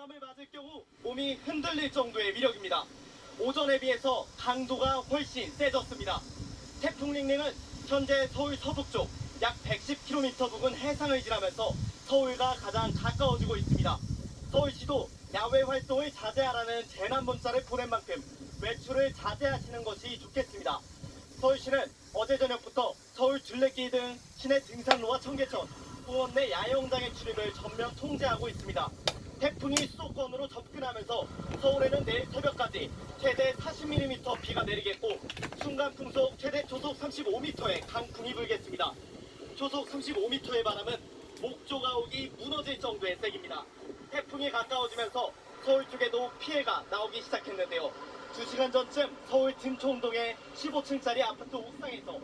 바람을 맞을 경우 몸이 흔들릴 정도의 위력입니다. 오전에 비해서 강도가 훨씬 세졌습니다. 태풍 링링은 현재 서울 서북쪽 약 110km 부근 해상을 지나면서 서울과 가장 가까워지고 있습니다. 서울시도 야외 활동을 자제하라는 재난 문자를 보낸 만큼 외출을 자제하시는 것이 좋겠습니다. 서울시는 어제 저녁부터 서울 둘레길 등 시내 등산로와 청계천, 공원 내 야영장의 출입을 전면 통제하고 있습니다. 태풍이 수도권으로 접근하면서 서울에는 내일 새벽까지 최대 40mm 비가 내리겠고 순간 풍속 최대 초속 35m의 강풍이 불겠습니다. 초속 35m의 바람은 목조가옥이 무너질 정도의 세기입니다. 태풍이 가까워지면서 서울 쪽에도 피해가 나오기 시작했는데요. 2시간 전쯤 서울 dim초운동의 15층짜리 아파트 옥상에서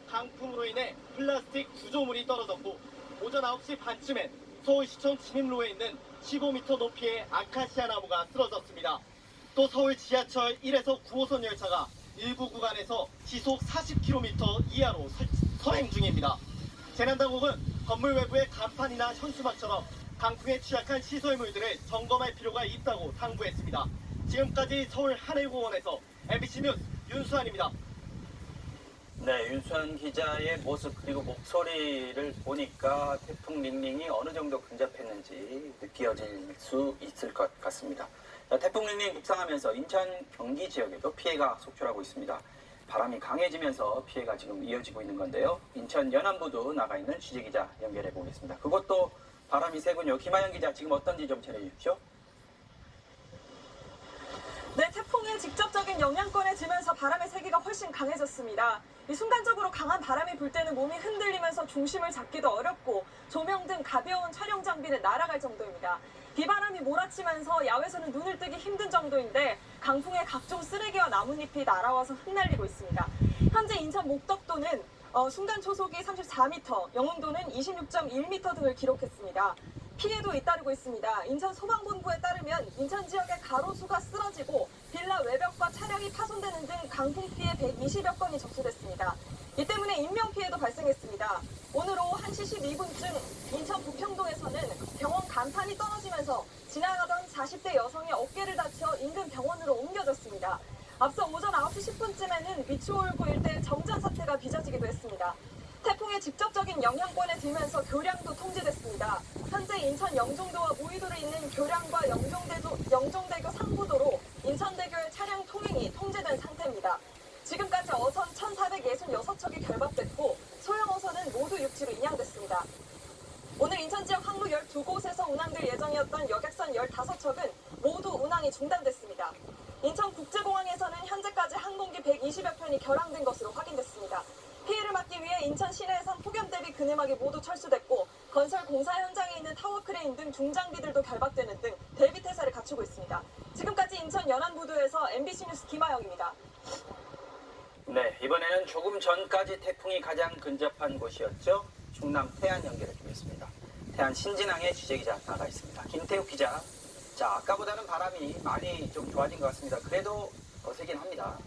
강풍으로 인해 플라스틱 구조물이 떨어졌고 오전 9시 반쯤엔 서울시청 진입로에 있는 15m 높이의 아카시아 나무가 쓰러졌습니다. 또 서울 지하철 1에서 9호선 열차가 일부 구간에서 시속 40km 이하로 선행 중입니다. 재난당국은 건물 외부의 간판이나 현수막처럼 강풍에 취약한 시설물들을 점검할 필요가 있다고 당부했습니다. 지금까지 서울 하늘공원에서 MBC 뉴스 윤수환입니다. 네, 윤수환 기자의 모습 그리고 목소리를 보니까 태풍 링링이 어느 정도 근접했는지 느껴질 수 있을 것 같습니다. 태풍 링링 북상하면서 인천, 경기 지역에도 피해가 속출하고 있습니다. 바람이 강해지면서 피해가 지금 이어지고 있는 건데요. 인천 연안부두 나가 있는 취재기자 연결해 보겠습니다. 그것도 바람이 세군요. 김하영 기자 지금 어떤지 좀 전해 주십시오. 네, 태풍의 직접적인 영향권에 지면서 바람의 세기가 훨씬 강해졌습니다. 이 순간적으로 강한 바람이 불 때는 몸이 흔들리면서 중심을 잡기도 어렵고 조명 등 가벼운 촬영 장비는 날아갈 정도입니다. 비바람이 몰아치면서 야외에서는 눈을 뜨기 힘든 정도인데 강풍에 각종 쓰레기와 나뭇잎이 날아와서 흩날리고 있습니다. 현재 인천 목덕도는 순간 초속이 34m, 영흥도는 26.1m 등을 기록했습니다. 피해도 잇따르고 있습니다. 인천 소방본부에 따르면 인천 지역의 가로수가 쓰러지고 빌라 외벽과 차량이 파손되는 등 강풍 피해 120여 건이 접수됐습니다. 이 때문에 인명피해도 발생했습니다. 오늘 오후 1시 12분쯤 인천 부평동에서는 병원 간판이 떨어지면서 지나가던 40대 여성이 어깨를 다쳐 인근 병원으로 옮겨졌습니다. 앞서 오전 9시 10분쯤에는 미추홀구 일대 정전 사태가 빚어지기도 했습니다. 태풍의 직접적인 영향권에 들면서 교량도 통제됐습니다. 현재 인천 영종도와 무의도를 잇는 교량과 영종대교 상부도로 인천대교의 차량 통행이 통제된 상태입니다. 지금까지 어선 1,466척이 결박됐고 소형 어선은 모두 육지로 인양됐습니다. 오늘 인천 지역 항로 12곳에서 운항될 예정이었던 여객선 15척은 모두 운항이 중단됐습니다. 인천국제공항에서는 현재까지 항공기 120여 편이 결항된 것으로 확인됐습니다. 피해를 막기 위해 인천 시내에선 폭염 대비 그네막이 모두 철수됐고 건설 공사 현장에 있는 타워 크레인 등 중장비들도 결박되는 등 대비 태세를 갖추고 있습니다. 지금까지 인천 연안부두에서 MBC 뉴스 김하영입니다. 네, 이번에는 조금 전까지 태풍이 가장 근접한 곳이었죠. 충남 태안 연결해 주겠습니다. 태안 신진항에 취재기자 나가 있습니다. 김태욱 기자. 자, 아까보다는 바람이 많이 좀 좋아진 것 같습니다. 그래도 거세긴 합니다.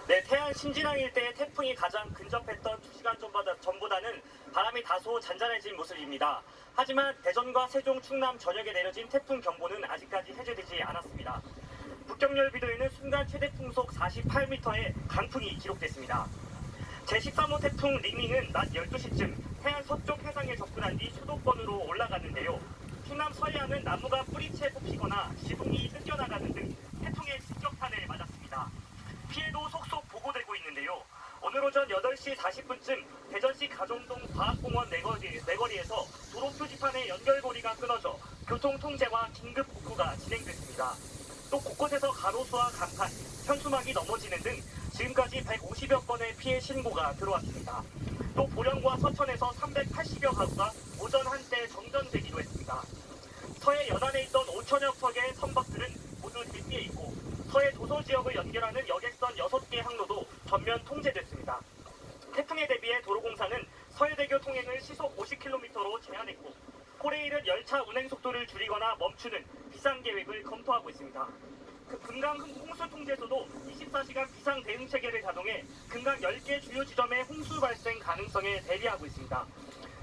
네, 태안 신진항 일대에 태풍이 가장 근접했던 2시간 전보다는 바람이 다소 잔잔해진 모습입니다. 하지만 대전과 세종, 충남 전역에 내려진 태풍 경보는 아직까지 해제되지 않았습니다. 북경열비도에는 순간 최대 풍속 48m의 강풍이 기록됐습니다. 제13호 태풍 링링은 낮 12시쯤 태안 서쪽 해상에 접근한 뒤 수도권으로 올라갔는데요. 충남 서해안은 나무가 뿌리채 뽑히거나 지붕이 뜯겨나가는 등 태풍의 직격탄을 맞았습니다. 피해도 속속 보고되고 있는데요. 오늘 오전 8시 40분쯤 대전시 가정동 과학공원 내거리에서 도로 표지판의 연결고리가 끊어져 교통통제와 긴급 복구가 진행됐습니다. 또 곳곳에서 가로수와 간판, 현수막이 넘어지는 등 지금까지 150여 건의 피해 신고가 들어왔습니다. 또 보령과 서천에서 380여 가구가 오전 한때 정전되기도 했습니다. 서해 연안에 있던 5천여 척의 선박들은 모두 대피해 있고 서해 도서 지역을 연결하는 여객선 6개 항로도 전면 통제됐습니다. 태풍에 대비해 도로공사는 서해대교 통행을 시속 50km로 제한했고 코레일은 열차 운행 속도를 줄이거나 멈추는 비상 계획을 검토하고 있습니다. 금강 홍수 통제소도 24시간 비상 대응 체계를 가동해 금강 10개 주요 지점의 홍수 발생 가능성에 대비하고 있습니다.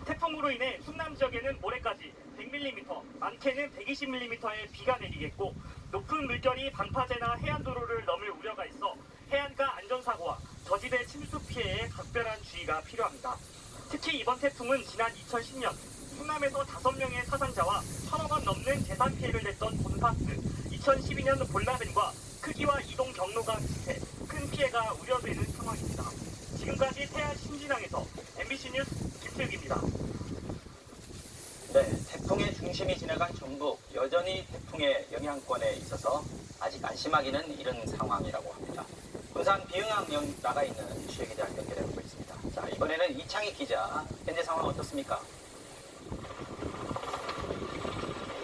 태풍으로 인해 충남 지역에는 모레까지 100mm, 많게는 120mm의 비가 내리겠고 높은 물결이 방파제나 해안도로를 넘을 우려가 있어 해안가 안전사고와 저지대 침수 피해에 각별한 주의가 필요합니다. 특히 이번 태풍은 지난 2010년 충남에서 5명의 사상자와 1,000억 원 넘는 재산 피해를 냈던 본파스, 2012년 볼라벤과 크기와 이동 경로가 비슷해 큰 피해가 우려되는 상황입니다. 지금까지 태안 신진항에서 MBC 뉴스 김슬기입니다. 네, 태풍의 중심이 지나간 전북 여전히 태풍의 영향권에 있어서 아직 안심하기는 이른 상황이라고 합니다. 부산 비흥항 나가 있는 취재기자 연결해보고 있습니다. 자, 이번에는 이창희 기자, 현재 상황 어떻습니까?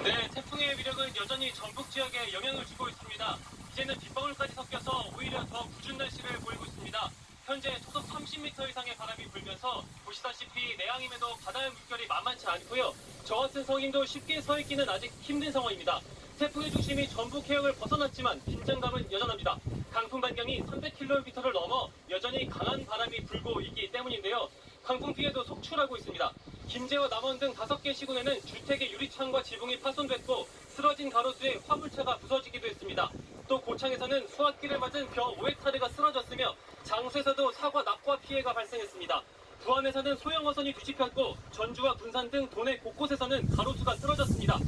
네, 태풍의 위력은 여전히 전북 지역에 영향을 주고 있습니다. 이제는 빗방울까지 섞여서 오히려 더 궂은 날씨를 보이고 있습니다. 현재 초속 30m 이상의 바람이 불면서 보시다시피 내양임에도 바다의 물결이 만만치 않고요. 저 같은 성인도 쉽게 서 있기는 아직 힘든 상황입니다. 태풍의 중심이 전북 해역을 벗어났지만 긴장감은 여전합니다. 강풍 반경이 300km를 넘어 여전히 강한 바람이 불고 있기 때문인데요. 강풍 피해도 속출하고 있습니다. 김제와 남원 등 5개 시군에는 주택의 유리창과 지붕이 파손됐고 쓰러진 가로수에 화물차가 부서지기도 했습니다. 또 고창에서는 수확기를 맞은 벼 5헥타르가 쓰러졌으며 장수에서도 사과 낙과 피해가 발생했습니다. 부안에서는 소형어선이 뒤집혔고 전주와 군산 등 도내 곳곳에서는 가로수가 쓰러졌습니다.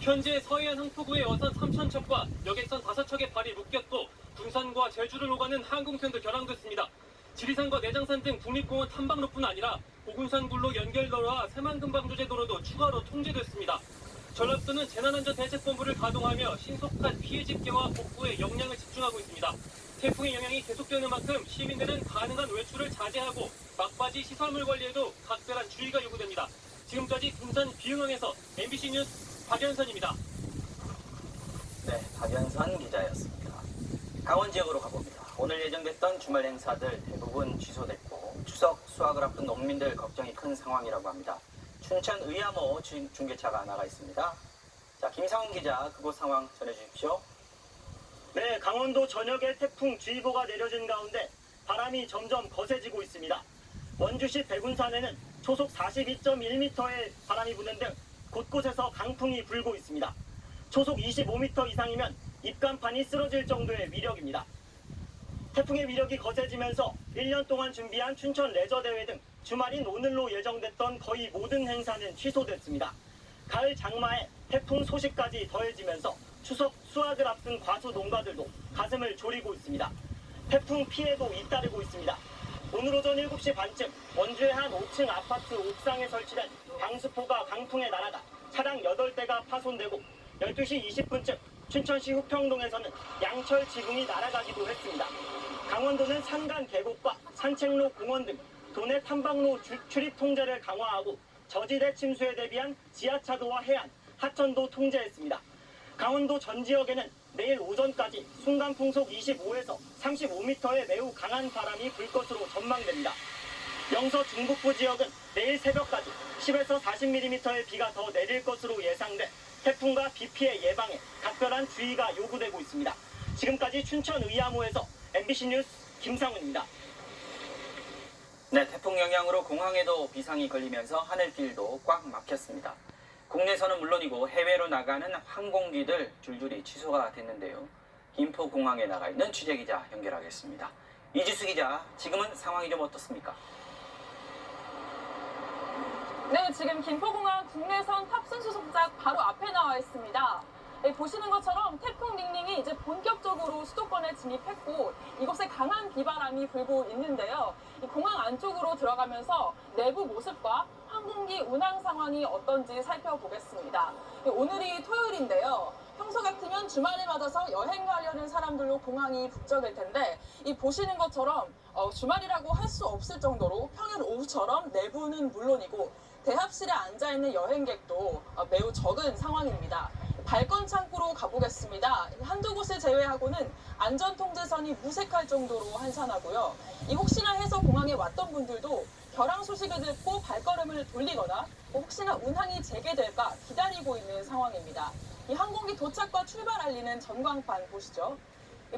현재 서해안 흥포구의 어선 3,000척과 여객선 5척의 발이 묶였고 군산과 제주를 오가는 항공편도 결항됐습니다. 지리산과 내장산 등 국립공원 탐방로뿐 아니라 보군산굴로 연결도로와 새만금방조제도로도 추가로 통제됐습니다. 전라도는 재난안전대책본부를 가동하며 신속한 피해 집계와 복구에 역량을 집중하고 있습니다. 태풍의 영향이 계속되는 만큼 시민들은 가능한 외출을 자제하고 막바지 시설물 관리에도 각별한 주의가 요구됩니다. 지금까지 군산 비흥항에서 MBC 뉴스 박연선입니다. 네, 박연선 기자였습니다. 강원 지역으로 가봅니다. 오늘 예정됐던 주말 행사들 대부분 취소됐고 추석 수확을 앞둔 농민들 걱정이 큰 상황이라고 합니다. 춘천 의암호 중계차가 나가 있습니다. 자, 김상훈 기자, 그곳 상황 전해주십시오. 네, 강원도 전역에 태풍주의보가 내려진 가운데 바람이 점점 거세지고 있습니다. 원주시 백운산에는 초속 42.1m의 바람이 부는 등 곳곳에서 강풍이 불고 있습니다. 초속 25m 이상이면 입간판이 쓰러질 정도의 위력입니다. 태풍의 위력이 거세지면서 1년 동안 준비한 춘천 레저대회 등 주말인 오늘로 예정됐던 거의 모든 행사는 취소됐습니다. 가을 장마에 태풍 소식까지 더해지면서 추석 수확을 앞둔 과수 농가들도 가슴을 졸이고 있습니다. 태풍 피해도 잇따르고 있습니다. 오늘 오전 7시 반쯤 원주의 한 5층 아파트 옥상에 설치된 방수포가 강풍에 날아가 차량 8대가 파손되고 12시 20분쯤 춘천시 후평동에서는 양철 지붕이 날아가기도 했습니다. 강원도는 산간 계곡과 산책로, 공원 등 도내 탐방로 출입 통제를 강화하고 저지대 침수에 대비한 지하차도와 해안, 하천도 통제했습니다. 강원도 전 지역에는 내일 오전까지 순간 풍속 25에서 35m의 매우 강한 바람이 불 것으로 전망됩니다. 영서 중북부 지역은 내일 새벽까지 10에서 40mm의 비가 더 내릴 것으로 예상돼 태풍과 비 피해 예방에 각별한 주의가 요구되고 있습니다. 지금까지 춘천 의암호에서 MBC 뉴스 김상훈입니다. 네, 태풍 영향으로 공항에도 비상이 걸리면서 하늘길도 꽉 막혔습니다. 국내선은 물론이고 해외로 나가는 항공기들 줄줄이 취소가 됐는데요. 김포공항에 나가 있는 취재기자 연결하겠습니다. 이지수 기자, 지금은 상황이 좀 어떻습니까? 네, 지금 김포공항 국내선 탑승 수송장 바로 앞에 나와 있습니다. 네, 보시는 것처럼 태풍 닝닝이 이제 본격적으로 수도권에 진입했고 이곳에 강한 비바람이 불고 있는데요. 이 공항 안쪽으로 들어가면서 내부 모습과 항공기 운항 상황이 어떤지 살펴보겠습니다. 오늘이 토요일인데요. 평소 같으면 주말을 맞아서 여행 가려는 사람들로 공항이 북적일 텐데 이 보시는 것처럼 주말이라고 할 수 없을 정도로 평일 오후처럼 내부는 물론이고 대합실에 앉아있는 여행객도 매우 적은 상황입니다. 발권 창구로 가보겠습니다. 한두 곳을 제외하고는 안전통제선이 무색할 정도로 한산하고요. 혹시나 해서 공항에 왔던 분들도 결항 소식을 듣고 발걸음을 돌리거나 혹시나 운항이 재개될까 기다리고 있는 상황입니다. 이 항공기 도착과 출발 알리는 전광판 보시죠.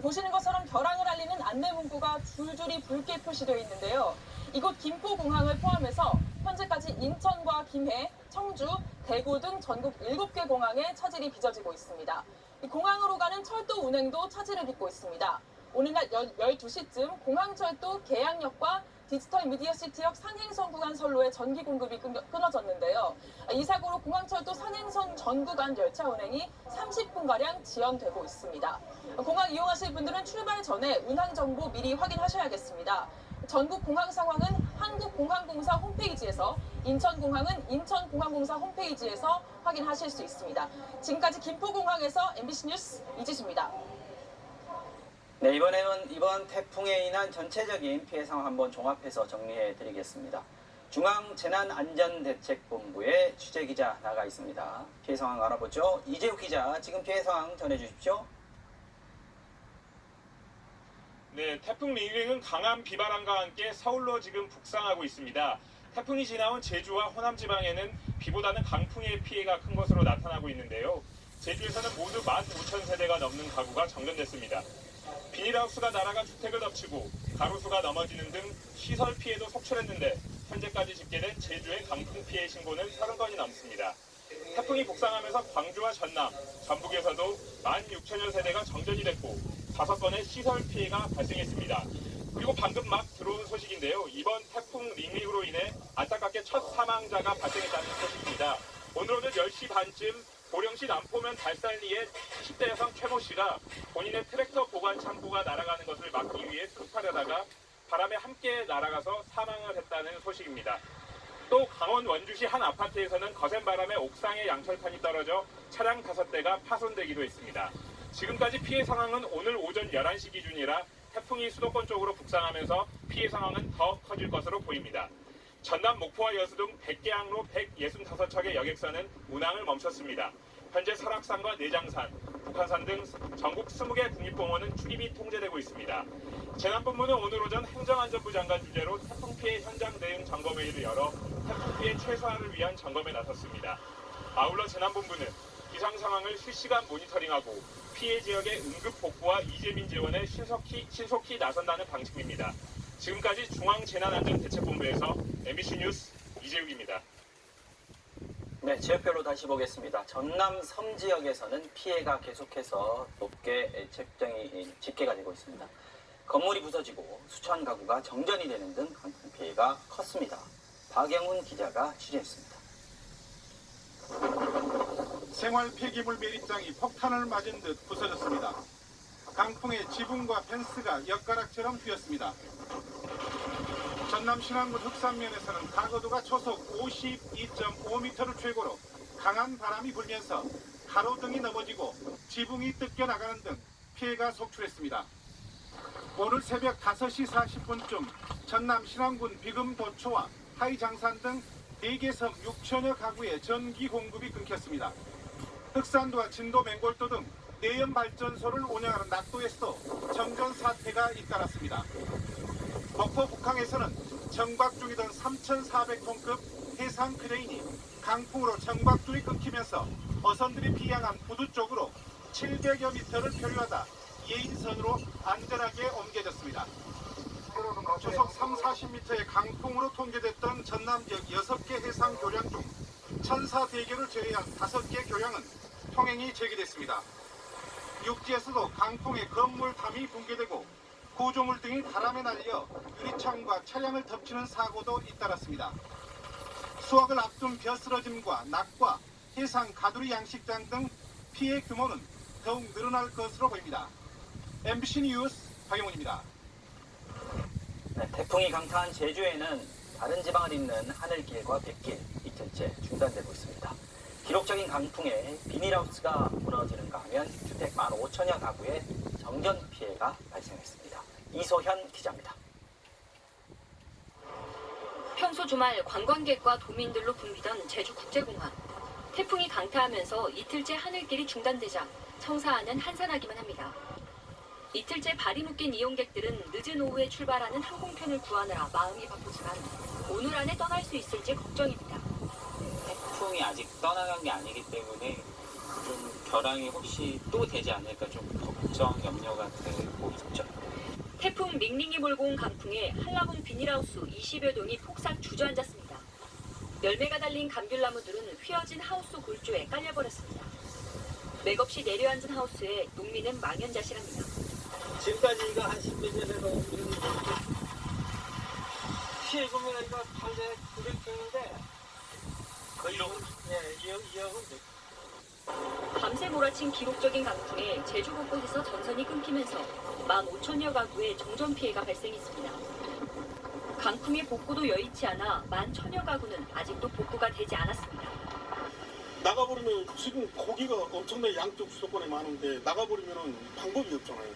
보시는 것처럼 결항을 알리는 안내 문구가 줄줄이 붉게 표시되어 있는데요. 이곳 김포공항을 포함해서 현재까지 인천과 김해, 청주, 대구 등 전국 7개 공항에 처질이 빚어지고 있습니다. 이 공항으로 가는 철도 운행도 차질을 빚고 있습니다. 오늘 낮 12시쯤 공항철도 계양역과 디지털 미디어시티역 산행선 구간 선로의 전기 공급이 끊어졌는데요. 이 사고로 공항철도 산행선 전 구간 열차 운행이 30분가량 지연되고 있습니다. 공항 이용하실 분들은 출발 전에 운항 정보 미리 확인하셔야겠습니다. 전국 공항 상황은 한국공항공사 홈페이지에서, 인천공항은 인천공항공사 홈페이지에서 확인하실 수 있습니다. 지금까지 김포공항에서 MBC 뉴스 이지수입니다. 네, 이번 태풍에 인한 전체적인 피해 상황 한번 종합해서 정리해 드리겠습니다. 중앙재난안전대책본부의 취재기자 나가 있습니다. 피해 상황 알아보죠. 이재욱 기자, 지금 피해 상황 전해주십시오. 네, 태풍 링링은 강한 비바람과 함께 서울로 지금 북상하고 있습니다. 태풍이 지나온 제주와 호남 지방에는 비보다는 강풍의 피해가 큰 것으로 나타나고 있는데요. 제주에서는 모두 15,000세대가 넘는 가구가 정전됐습니다. 비닐하우스가 날아가 주택을 덮치고 가로수가 넘어지는 등 시설 피해도 속출했는데 현재까지 집계된 제주의 강풍 피해 신고는 30건이 넘습니다. 태풍이 북상하면서 광주와 전남, 전북에서도 16,000여 세대가 정전이 됐고 5건의 시설 피해가 발생했습니다. 그리고 방금 막 들어온 소식인데요. 이번 태풍 링링으로 인해 안타깝게 첫 사망자가 발생했다는 소식입니다. 오늘 오전 10시 반쯤 보령시 남포면 달산리의 10대 여성 최모 씨가 본인의 트랙터 보관 창고가 날아가는 것을 막기 위해 수습하려다가 바람에 함께 날아가서 사망을 했다는 소식입니다. 또 강원 원주시 한 아파트에서는 거센 바람에 옥상에 양철판이 떨어져 차량 5대가 파손되기도 했습니다. 지금까지 피해 상황은 오늘 오전 11시 기준이라 태풍이 수도권 쪽으로 북상하면서 피해 상황은 더 커질 것으로 보입니다. 전남 목포와 여수 등 100개 항로 165척의 여객선은 운항을 멈췄습니다. 현재 설악산과 내장산, 북한산 등 전국 20개 국립공원은 출입이 통제되고 있습니다. 재난본부는 오늘 오전 행정안전부 장관 주재로 태풍 피해 현장 대응 점검회의를 열어 태풍 피해 최소화를 위한 점검에 나섰습니다. 아울러 재난본부는 기상 상황을 실시간 모니터링하고 피해 지역의 응급 복구와 이재민 지원에 신속히 나선다는 방침입니다. 지금까지 중앙재난안전대책본부에서 MBC 뉴스 이재욱입니다. 네, 지역별로 다시 보겠습니다. 전남 섬 지역에서는 피해가 계속해서 높게 집계가 되고 있습니다. 건물이 부서지고 수천 가구가 정전이 되는 등 강풍 피해가 컸습니다. 박영훈 기자가 취재했습니다. 생활 폐기물 매립장이 폭탄을 맞은 듯 부서졌습니다. 강풍에 지붕과 펜스가 엿가락처럼 휘었습니다. 전남 신안군 흑산면에서는 가거도가 초속 52.5m를 최고로 강한 바람이 불면서 가로등이 넘어지고 지붕이 뜯겨나가는 등 피해가 속출했습니다. 오늘 새벽 5시 40분쯤 전남 신안군 비금도초와 하이장산 등 4개 섬 6천여 가구의 전기 공급이 끊겼습니다. 흑산도와 진도 맹골도 등 내연 발전소를 운영하는 낙도에서도 정전 사태가 잇따랐습니다. 목포 북항에서는 정박 중이던 3,400톤급 해상 크레인이 강풍으로 정박줄이 끊기면서 어선들이 비양한 부두 쪽으로 700여 미터를漂流하다 예인선으로 안전하게 옮겨졌습니다. 초속 3-40m의 강풍으로 통제됐던 전남 지역 6개 해상 교량 중 천사 대교를 제외한 5개 교량은 통행이 재개됐습니다. 육지에서도 강풍에 건물담이 붕괴되고 구조물 등이 바람에 날려 유리창과 차량을 덮치는 사고도 잇따랐습니다. 수확을 앞둔 벼쓰러짐과 낙과 해상 가두리 양식장 등 피해 규모는 더욱 늘어날 것으로 보입니다. MBC 뉴스 박영훈입니다. 네, 태풍이 강타한 제주에는 다른 지방을 잇는 하늘길과 뱃길 이틀째 중단되고 있습니다. 기록적인 강풍에 비닐하우스가 무너지는가 하면 주택 15,000여 가구에 정전 피해가 발생했습니다. 이소현 기자입니다. 평소 주말 관광객과 도민들로 붐비던 제주국제공항. 태풍이 강타하면서 이틀째 하늘길이 중단되자 청사안은 한산하기만 합니다. 이틀째 발이 묶인 이용객들은 늦은 오후에 출발하는 항공편을 구하느라 마음이 바쁘지만 오늘 안에 떠날 수 있을지 걱정입니다. 태풍이 아직 떠나간 게 아니기 때문에 좀 결항이 혹시 또 되지 않을까 좀 걱정, 염려가 되고 있죠. 태풍 링링이 몰고 온 강풍에 한라봉 비닐하우스 20여 동이 폭삭 주저앉았습니다. 열매가 달린 감귤나무들은 휘어진 하우스 골조에 깔려버렸습니다. 맥없이 내려앉은 하우스에 농민은 망연자실합니다. 지금까지가 한 10몇 년에도 피해 보면 이거 판대 900평인데 거의 2억은 돼. 밤새 몰아친 기록적인 강풍에 제주 곳곳에서 전선이 끊기면서 15,000여 가구에 정전 피해가 발생했습니다. 강풍의 복구도 여의치 않아 11,000여 가구는 아직도 복구가 되지 않았습니다. 나가버리면 지금 고기가 엄청나게 양쪽 수도권에 많은데 나가버리면 방법이 없잖아요.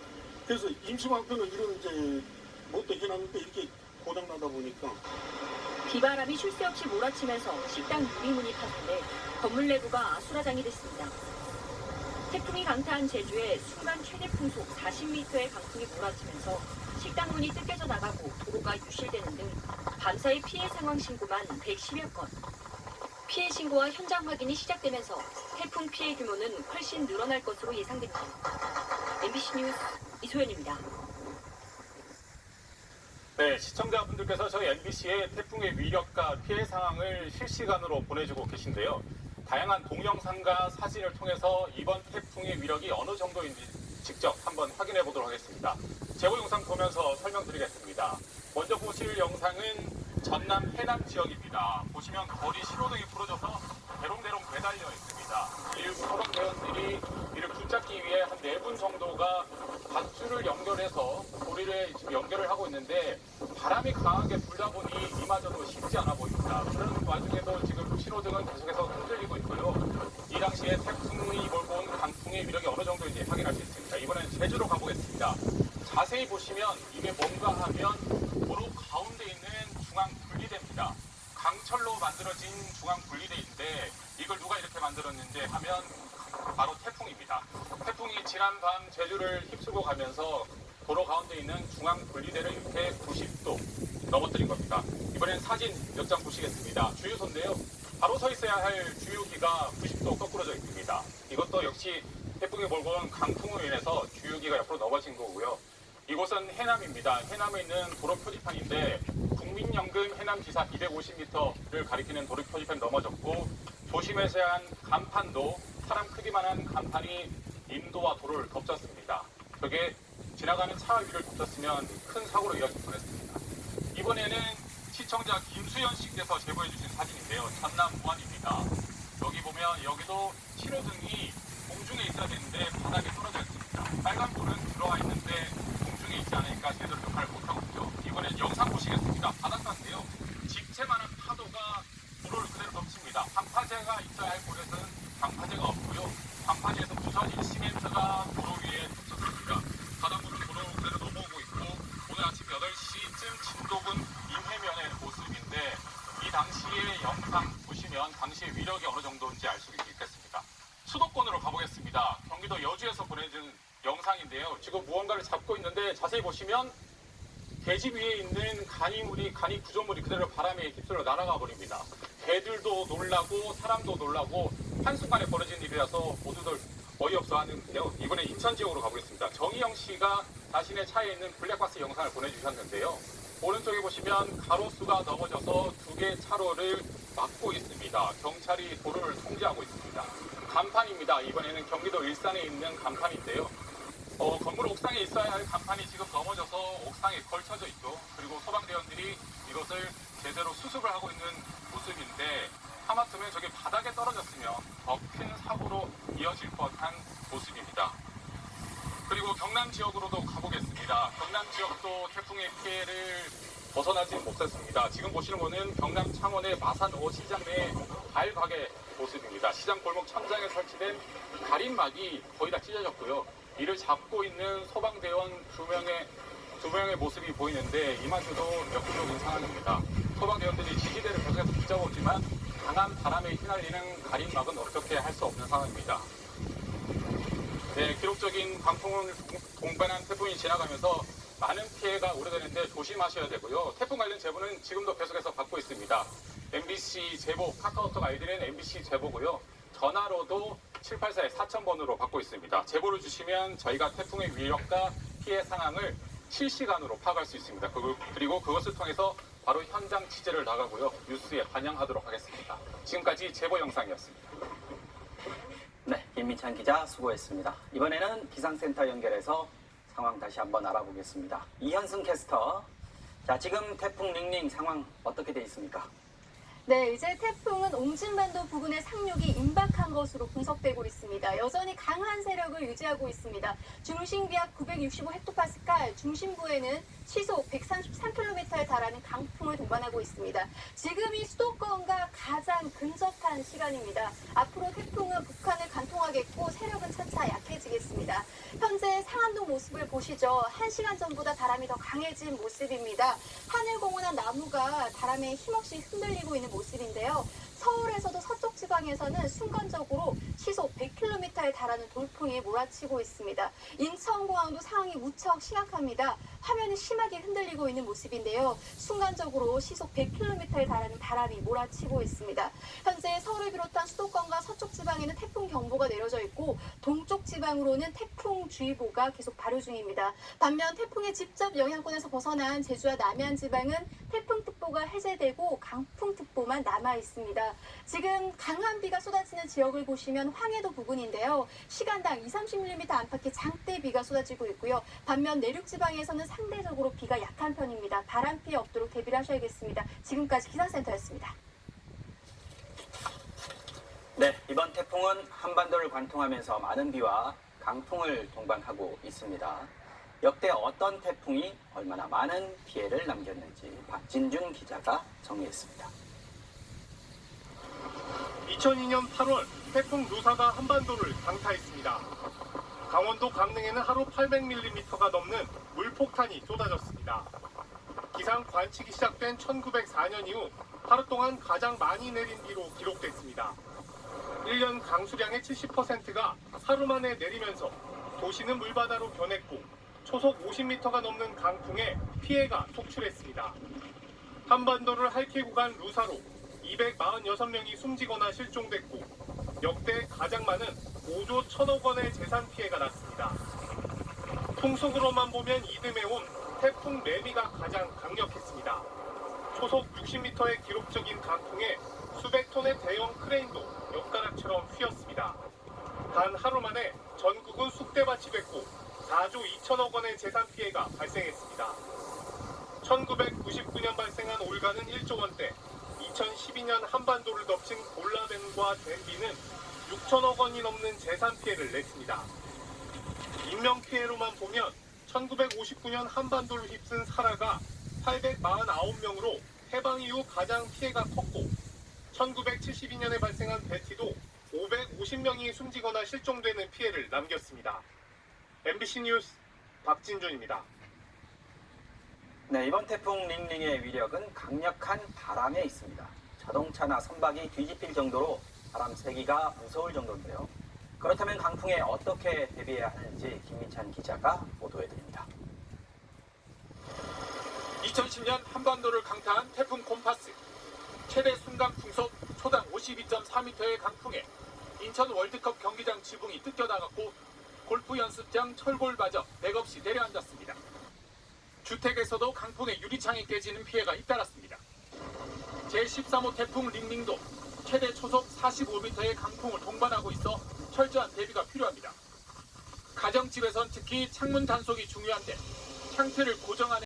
그래서 임시방편을 이런 이제 뭣도 해놨는데 이렇게 고장나다 보니까 비바람이 쉴 새 없이 몰아치면서 식당 유리문이 파손돼 건물 내부가 아수라장이 됐습니다. 태풍이 강타한 제주에 순간 최대 풍속 40m의 강풍이 몰아치면서 식당 문이 뜯겨져 나가고 도로가 유실되는 등 밤사이 피해 상황 신고만 110여 건. 피해 신고와 현장 확인이 시작되면서 태풍 피해 규모는 훨씬 늘어날 것으로 예상됩니다. MBC 뉴스 이소연입니다. 네, 시청자분들께서 저희 MBC의 태풍의 위력과 피해 상황을 실시간으로 보내주고 계신데요. 다양한 동영상과 사진을 통해서 이번 태풍의 위력이 어느 정도인지 직접 한번 확인해 보도록 하겠습니다. 제보 영상 보면서 설명드리겠습니다. 먼저 보실 영상은 전남 해남 지역입니다. 보시면 거리 신호등이 부러져서 대롱대롱 매달려 있습니다. 일부 소방대원들이 이를 붙잡기 위해 한 4분 정도가 밧줄을 연결해서 고리를 지금 연결을 하고 있는데 바람이 강하게 불다 보니 이마저도 쉽지 않아 보입니다. 그런 와중에도 지금 신호등은 계속해서 흔들리고 있고요. 이 당시에 태풍이 몰고 온 강풍의 위력이 어느 정도인지 확인할 수 있습니다. 이번엔 제주로 가보겠습니다. 자세히 보시면 이게 뭔가 하면 도로 가운데 있는 중앙 분리대입니다. 강철로 만들어진 중앙 분리대인데 이걸 누가 이렇게 만들었는지 하면 바로 태풍입니다. 태풍이 지난 밤 제주를 휩쓸고 가면서 도로 가운데 있는 중앙 분리대를 이렇게 90도 넘어뜨린 겁니다. 이번엔 사진 몇 장 보시겠습니다. 주유소인데요. 바로 서 있어야 할 주유기가 90도 거꾸러져 있습니다. 이것도 역시 태풍이 몰고 온 강풍으로 인해서 주유기가 옆으로 넘어진 거고요. 이곳은 해남입니다. 해남에 있는 도로 표지판인데 국민연금 해남지사 250m를 가리키는 도로 표지판이 넘어졌고 조심하셔야 한 간판도 사람 크기만한 간판이 인도와 도로를 덮쳤습니다. 저게 지나가는 차 위를 덮쳤으면 큰 사고로 이어질 뻔했습니다. 이번에는 시청자 김수현 씨께서 제보해 주신 사진인데요. 전남 무안입니다. 여기 보면 여기도 신호등이 공중에 있어야 되는데 바닥에 떨어져 있습니다. 빨간불은 들어와 있는데 공중에 있지 않으니까 제대로 역할을 못하고 있죠. 이번엔 영상 보시겠습니다. 바닷가인데요. 집채만한 파도가 도로를 그대로 덮칩니다. 방파제가 있어야 할 곳에서는 방파제가 없고요. 방파제에서 부서진 시멘트가 도로 위에 덮쳤습니다. 바닷물은 도로 그대로 넘어오고 있고 오늘 아침 8시쯤 진도군 임해면의 모습인데 이 당시의 영상 보시면 당시의 위력이 어느 정도인지 알 수 있겠습니다. 수도권으로 가보겠습니다. 경기도 여주에서 보내준 영상인데요. 지금 무언가를 잡고 있는데 자세히 보시면 계집 위에 있는 간이 구조물이 그대로 바람에 휩쓸려 날아가 버립니다. 개들도 놀라고 사람도 놀라고 한순간에 벌어진 일이라서 모두들 어이없어 하는데요. 이번에 인천 지역으로 가보겠습니다. 정희영 씨가 자신의 차에 있는 블랙박스 영상을 보내주셨는데요. 오른쪽에 보시면 가로수가 넘어져서 2개 차로를 막고 있습니다. 경찰이 도로를 통제하고 있습니다. 간판입니다. 이번에는 경기도 일산에 있는 간판인데요. 건물 옥상에 있어야 할 간판이 지금 넘어져서 옥상에 걸쳐져 있죠. 그리고 소방대원들이 이것을 제대로 수습을 하고 있는 모습인데 하마터면 저게 바닥에 떨어졌으면 더 큰 사고로 이어질 뻔한 모습입니다. 그리고 경남 지역으로도 가보겠습니다. 경남 지역도 태풍의 피해를 벗어나지 못했습니다. 지금 보시는 거는 경남 창원의 마산오 시장 내 가게 모습입니다. 시장 골목 천장에 설치된 가림막이 거의 다 찢어졌고요. 이를 잡고 있는 소방대원 두 명의 모습이 보이는데 이마저도 역부족인 상황입니다. 소방대원들이 지지대를 계속해서 붙잡았지만 강한 바람에 휘날리는 가림막은 어떻게 할 수 없는 상황입니다. 네, 기록적인 강풍을 동반한 태풍이 지나가면서 많은 피해가 우려되는데 조심하셔야 되고요. 태풍 관련 제보는 지금도 계속해서 받고 있습니다. MBC 제보, 카카오톡 아이디는 MBC 제보고요. 전화로도 784-4000번으로 받고 있습니다. 제보를 주시면 저희가 태풍의 위력과 피해 상황을 실시간으로 파악할 수 있습니다. 그리고 그것을 통해서 바로 현장 취재를 나가고요. 뉴스에 반영하도록 하겠습니다. 지금까지 제보 영상이었습니다. 네, 김민찬 기자 수고했습니다. 이번에는 기상센터 연결해서 상황 다시 한번 알아보겠습니다. 이현승 캐스터. 자, 지금 태풍 링링 상황 어떻게 돼 있습니까? 네, 이제 태풍은 옹진반도 부근에 상륙이 임박한 것으로 분석되고 있습니다. 여전히 강한 세력을 유지하고 있습니다. 중심기압 965헥토파스칼, 중심부에는 시속 133km에 달하는 강풍을 동반하고 있습니다. 지금이 수도권과 가장 근접한 시간입니다. 앞으로 태풍은 북한을 관통하겠고 세력은 차차 약해지겠습니다. 현재 상암동 모습을 보시죠. 1시간 전보다 바람이 더 강해진 모습입니다. 하늘 공원한 나무가 바람에 힘없이 흔들리고 있는 모습인데요. 서울에서도 서쪽 지방에서는 순간적으로 시속 100km에 달하는 돌풍이 몰아치고 있습니다. 인천공항도 상황이 무척 심각합니다. 화면이 심하게 흔들리고 있는 모습인데요. 순간적으로 시속 100km에 달하는 바람이 몰아치고 있습니다. 현재 서울을 비롯한 수도권과 서쪽 지방에는 태풍 경보가 내려져 있고 동쪽 지방으로는 태풍주의보가 계속 발효 중입니다. 반면 태풍의 직접 영향권에서 벗어난 제주와 남해안 지방은 태풍특보가 해제되고 강풍특보만 남아 있습니다. 지금 강한 비가 쏟아지는 지역을 보시면 황해도 부근인데요. 시간당 20-30mm 안팎의 장대비가 쏟아지고 있고요. 반면 내륙 지방에서는 상대적으로 비가 약한 편입니다. 바람 피해 없도록 대비를 하셔야겠습니다. 지금까지 기상센터였습니다. 네, 이번 태풍은 한반도를 관통하면서 많은 비와 강풍을 동반하고 있습니다. 역대 어떤 태풍이 얼마나 많은 피해를 남겼는지 박진준 기자가 정리했습니다. 2002년 8월 태풍 루사가 한반도를 강타했습니다. 강원도 강릉에는 하루 800mm가 넘는 물폭탄이 쏟아졌습니다. 기상 관측이 시작된 1904년 이후 하루 동안 가장 많이 내린 비로 기록됐습니다. 1년 강수량의 70%가 하루 만에 내리면서 도시는 물바다로 변했고 초속 50m가 넘는 강풍에 피해가 속출했습니다. 한반도를 핥히고 간 루사로 246명이 숨지거나 실종됐고 역대 가장 많은 5조 1천억 원의 재산 피해가 났습니다. 풍속으로만 보면 이듬해 온 태풍 매미가 가장 강력했습니다. 초속 60m의 기록적인 강풍에 수백 톤의 대형 크레인도 엿가락처럼 휘었습니다. 단 하루 만에 전국은 쑥대밭이 됐고 4조 2천억 원의 재산 피해가 발생했습니다. 1999년 발생한 올가는 1조 원대, 2012년 한반도를 덮친 골라벤과 덴비는 6천억 원이 넘는 재산 피해를 냈습니다. 인명 피해로만 보면 1959년 한반도를 휩쓴 사라가 849명으로 해방 이후 가장 피해가 컸고 1972년에 발생한 베티도 550명이 숨지거나 실종되는 피해를 남겼습니다. MBC 뉴스 박진준입니다. 네, 이번 태풍 링링의 위력은 강력한 바람에 있습니다. 자동차나 선박이 뒤집힐 정도로 바람 세기가 무서울 정도인데요. 그렇다면 강풍에 어떻게 대비해야 하는지 김민찬 기자가 보도해드립니다. 2010년 한반도를 강타한 태풍 콤파스. 최대 순간 풍속 초당 52.4m의 강풍에 인천 월드컵 경기장 지붕이 뜯겨나갔고 골프 연습장 철골마저 맥없이 내려앉았습니다. 주택에서도 강풍에 유리창이 깨지는 피해가 잇따랐습니다. 제13호 태풍 링링도 최대 초속 45m의 강풍을 동반하고 있어 철저한 대비가 필요합니다. 가정집에선 특히 창문 단속이 중요한데 창틀을 고정하는